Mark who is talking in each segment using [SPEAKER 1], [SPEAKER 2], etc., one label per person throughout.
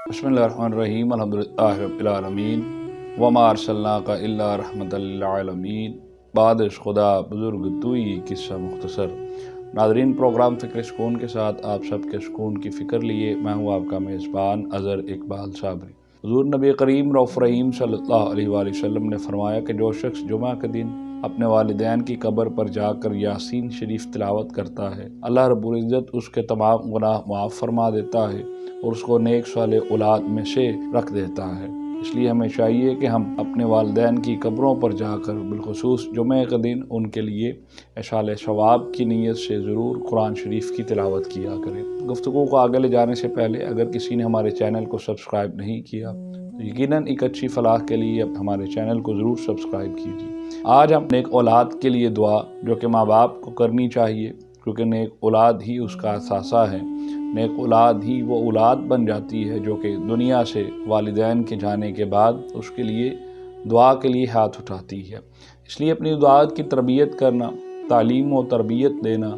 [SPEAKER 1] बिस्मिल्लाहिर्रहमानिर्रहीम अल्हम्दुलिल्लाहि रब्बिल आलमीन वमा अर्सलनाका इल्ला रहमतल लिल आलमीन। बादिश खुदा बुज़ुर्ग तूई किस्सा मुख्तसर। नाज़रीन, प्रोग्राम फ़िक्र सुकून के साथ आप सबके सुकून की फ़िक्र लिए मैं हूँ आपका मेज़बान अज़हर इकबाल साबरी। हुज़ूर नबी करीम रऊफ़ रहीम सल्लल्लाहु अलैहि वसल्लम ने फरमाया कि जो शख्स जुमा के दिन अपने वालिदैन की कब्र पर जाकर यासीन शरीफ तिलावत करता है, अल्लाह रब्बुल इज़्ज़त उसके तमाम गुनाह माफ़ फरमा देता है और उसको नेक सालेह औलाद में से रख देता है। इसलिए हमें चाहिए कि हम अपने वालिदैन की कब्रों पर जाकर बिलखुसूस जुमे के दिन उनके लिए इशाले सवाब की नीयत से ज़रूर कुरान शरीफ की तिलावत किया करें। गुफ्तगू को आगे ले जाने से पहले अगर किसी ने हमारे चैनल को सब्सक्राइब नहीं किया तो यकीनन एक अच्छी फलाह के लिए अब हमारे चैनल को ज़रूर सब्सक्राइब कीजिए। आज हम नेक औलाद के लिए दुआ जो कि माँ बाप को करनी चाहिए, क्योंकि नेक औलाद ही उसका असासा है। नेक औलाद ही वो औलाद बन जाती है जो कि दुनिया से वालिदैन के जाने के बाद उसके लिए दुआ के लिए हाथ उठाती है। इसलिए अपनी औलाद की तरबियत करना, तालीम व तरबियत देना,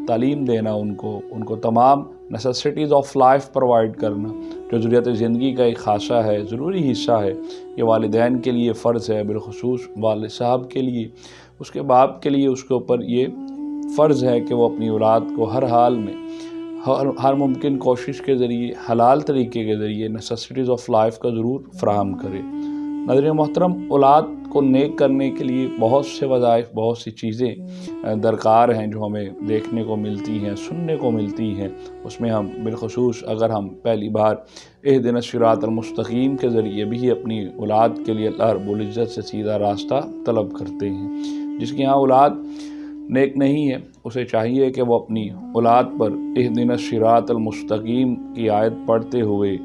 [SPEAKER 1] तालीम देना, उनको तमाम नेसेसिटीज़ ऑफ लाइफ प्रोवाइड करना जो ज़रूरत ज़िंदगी का एक खासा है, ज़रूरी हिस्सा है, ये वालिदैन के लिए फ़र्ज़ है। बिलखुसूस वालिद साहब के लिए, उसके बाप के लिए उसके ऊपर ये फ़र्ज़ है कि वो अपनी औलाद को हर हाल में हर मुमकिन कोशिश के ज़रिए, हलाल तरीके के ज़रिए नेसेसिटीज़ ऑफ लाइफ का ज़रूर फ़राहम करे। नाज़रीन मोहतरम, औलाद को नेक करने के लिए बहुत से वज़ाइफ, बहुत सी चीज़ें दरकार हैं जो हमें देखने को मिलती हैं, सुनने को मिलती हैं। उसमें हम बिलखुसूस अगर हम पहली बार इहदिना सिरातल मुस्तकीम के ज़रिए भी अपनी औलाद के लिए अल्लाह रब्बुल इज़्ज़त से सीधा रास्ता तलब करते हैं। जिसके यहाँ औलाद नेक नहीं है, उसे चाहिए कि वो अपनी औलाद पर इहदिना सिरातल मुस्तकीम की आयत पढ़ते हुए,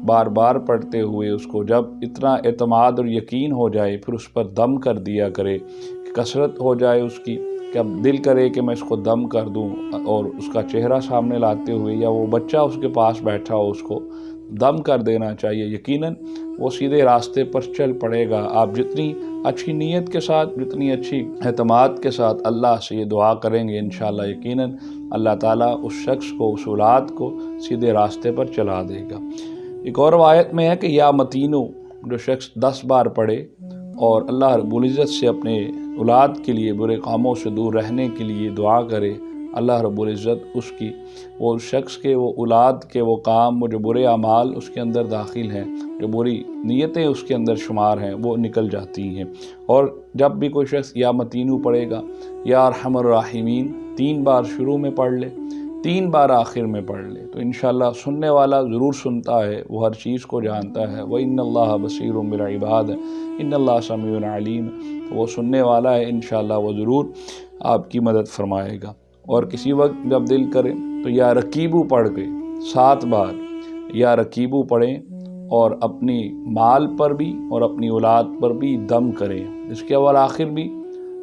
[SPEAKER 1] बार बार पढ़ते हुए, उसको जब इतना एतमाद और यकीन हो जाए फिर उस पर दम कर दिया करे, कसरत हो जाए उसकी कि अब दिल करे कि मैं इसको दम कर दूं, और उसका चेहरा सामने लाते हुए या वो बच्चा उसके पास बैठा हो उसको दम कर देना चाहिए। यकीनन वो सीधे रास्ते पर चल पड़ेगा। आप जितनी अच्छी नीयत के साथ, जितनी अच्छी एतमाद के साथ अल्लाह से ये दुआ करेंगे, इंशाअल्लाह यकीनन अल्लाह ताला उस शख्स को, उस औलाद को सीधे रास्ते पर चला देगा। एक और आयत में है कि या मतीनो, जो शख्स 10 बार पढ़े और अल्लाह रब्बुल इज़्ज़त से अपने औलाद के लिए बुरे कामों से दूर रहने के लिए दुआ करे, अल्लाह रब्बुल इज़्ज़त उसकी, वो शख्स के, वो औलाद के वो काम, वो जो बुरे अमाल उसके अंदर दाखिल हैं, जो बुरी नीयतें उसके अंदर शुमार हैं, वो निकल जाती हैं। और जब भी कोई शख्स या मतीनू पढ़ेगा, या अरहमर राहिमीन 3 बार शुरू में पढ़ ले, 3 बार आखिर में पढ़ ले, तो इंशाअल्लाह सुनने वाला ज़रूर सुनता है, वो हर चीज़ को जानता है। व इन्नल्लाह बसीरुम बिल इबाद, इन्नल्लाह समीउन अलीम, वो सुनने वाला है, इंशाअल्लाह वो ज़रूर आपकी मदद फरमाएगा। और किसी वक्त जब दिल करे तो या रकीबू पढ़ के 7 बार या रकीबू पढ़ें और अपनी माल पर भी और अपनी औलाद पर भी दम करें। इसके अवल आखिर भी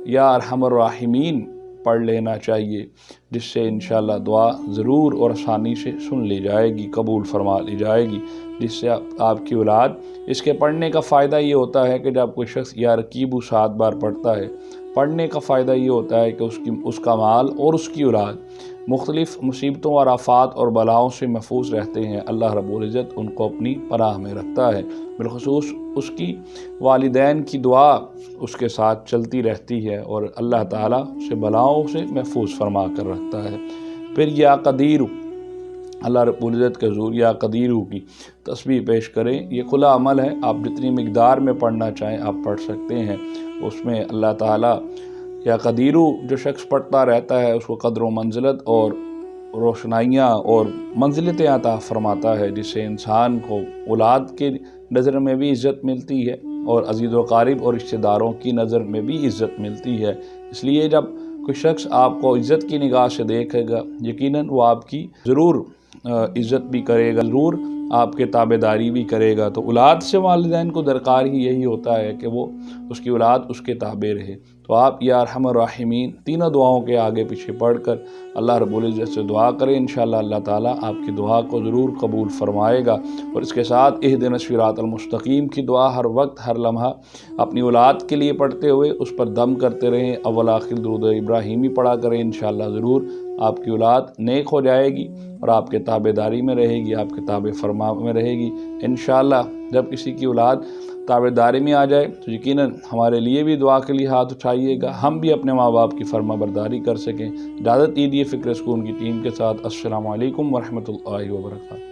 [SPEAKER 1] या अरहमर राहिमीन पढ़ लेना चाहिए, जिससे इंशाअल्लाह दुआ ज़रूर और आसानी से सुन ली जाएगी, कबूल फरमा ली जाएगी, जिससे आपकी औलाद, इसके पढ़ने का फ़ायदा ये होता है कि जब कोई शख्स या रकीबू 7 बार पढ़ता है, पढ़ने का फ़ायदा ये होता है कि उसका माल और उसकी औलाद मुख्तलिफ़ मुसीबतों और आफ़ात और बलाओं से महफूज रहते हैं। अल्लाह रब्बुल इज़्ज़त उनको अपनी पनाह में रखता है। बिलखुसूस उसकी वालिदैन की दुआ उसके साथ चलती रहती है और अल्लाह ताला से बलाओं से महफूज फरमा कर रखता है। फिर या कदीर, अल्लाह रब्बुल इज़्ज़त के हुज़ूर या कदीरू की तस्बीह पेश करें। ये खुला अमल है, आप जितनी मिक़दार में पढ़ना चाहें आप पढ़ सकते हैं। उसमें अल्लाह ताला या कदीरू जो शख्स पढ़ता रहता है उसको क़द्र व मंज़िलत और रोशनाइयाँ और मंजिलतें अता फ़रमाता है, जिससे इंसान को औलाद की नज़र में भी इज़्ज़त मिलती है और अज़ीज़ व क़ारिब और रिश्तेदारों की नज़र में भी इज़्ज़त मिलती है। इसलिए जब कोई शख्स आपको इज़्ज़त की निगाह से देखेगा, यकीनन वो आपकी ज़रूर इज़्ज़त भी करेगा, ज़रूर आपके ताबेदारी भी करेगा। तो औलाद से वालिदैन को दरकार ही यही होता है कि वो, उसकी औलाद उसके ताबे रहे। तो आप या अरहमर राहिमीन तीनों दुआओं के आगे पीछे पढ़कर अल्लाह रब्बुल इज़्ज़त से दुआ करें, इंशाअल्लाह अल्लाह ताला आपकी दुआ को ज़रूर कबूल फरमाएगा। और इसके साथ इहदिना सिरातल मुस्तकीम की दुआ हर वक्त, हर लम्हा अपनी औलाद के लिए पढ़ते हुए उस पर दम करते रहें। अव्वल आखिर दुरूद इब्राहिमी पढ़ा करें, इंशाअल्लाह ज़रूर آپ کی اولاد نیک ہو جائے گی اور آپ کے تابع داری میں رہے گی، آپ کے تابع فرما میں رہے گی۔ انشاءاللہ جب کسی کی اولاد تابع داری میں آ جائے تو یقیناً ہمارے لیے بھی دعا کے لیے ہاتھ اٹھائیے گا، ہم بھی اپنے ماں باپ کی فرما برداری کر سکیں۔ اجازت دیجیے فکر سکون کی ٹیم کے ساتھ۔ السلام علیکم ورحمۃ اللہ وبرکاتہ۔